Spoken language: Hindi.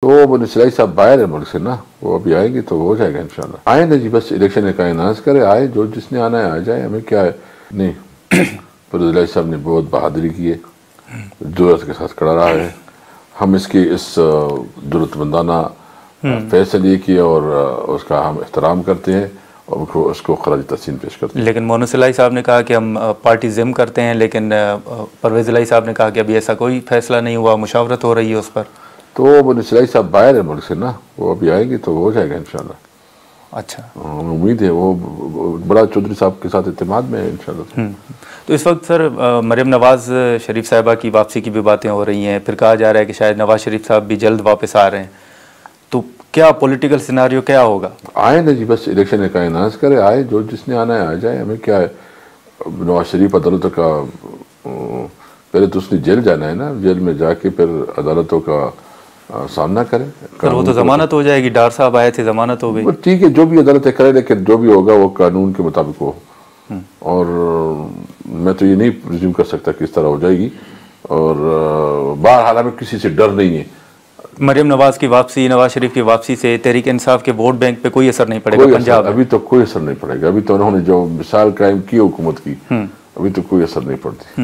तो वो नसलाई साहब बाहर है मुल्क से ना, वो अभी आएंगे तो हो जाएगा इंशाल्लाह। आए ना जी, बस इलेक्शन का अनाउंस करे, आए जो जिसने आना है आ जाए, हमें क्या है। नहीं, पर साहब ने बहुत बहादुरी की है, जरूरत के साथ खड़ा रहा है। हम इसकी इस जरूरतमंदाना फैसले किए और उसका हम एहतराम करते हैं और उसको खराज तहसीन पेश करते हैं। लेकिन मोनस इलाही साहब ने कहा कि हम पार्टी जिम करते हैं, लेकिन परवेज़ इलाही साहब ने कहा कि अभी ऐसा कोई फैसला नहीं हुआ, मुशावरत हो रही है उस पर। तो मोनस इलाही साहब बाहर है मुल्क से ना, वो अभी आएंगे तो हो जाएगा इंशाल्लाह। अच्छा, उम्मीद है। वो बड़ा चौधरी साहब के साथ इत्तेमाद में है इंशाल्लाह। तो इस वक्त सर मरियम नवाज़ शरीफ साहिबा की वापसी की भी बातें हो रही हैं, फिर कहा जा रहा है कि शायद नवाज़ शरीफ साहब भी जल्द वापस आ रहे हैं, तो क्या पॉलिटिकल सिनारियो क्या होगा? आए ना जी, बस इलेक्शन का अनाउंस करे, आए जो जिसने आना है आ जाए, हमें क्या है। नवाज शरीफ अदालतों का पहले तो उसने जेल जाना है ना, जेल में जाके फिर अदालतों का सामना करें। फिर वो तो जमानत हो जाएगी, डार साहब आए थे, जमानत हो गई। ठीक है, जो भी अदालतें करे, लेकिन जो भी होगा वो कानून के मुताबिक हो। और मैं तो ये नहीं प्रिज्यूम कर सकता किस तरह हो जाएगी। और बहरहाल हमें किसी से डर नहीं है। मरियम नवाज की वापसी, नवाज शरीफ की वापसी से तहरीक इंसाफ के वोट बैंक पे कोई असर नहीं पड़ेगा पंजाब में? अभी तो कोई असर नहीं पड़ेगा। अभी तो उन्होंने जो मिसाल कायम की हुकूमत की, अभी तो कोई असर नहीं पड़ती।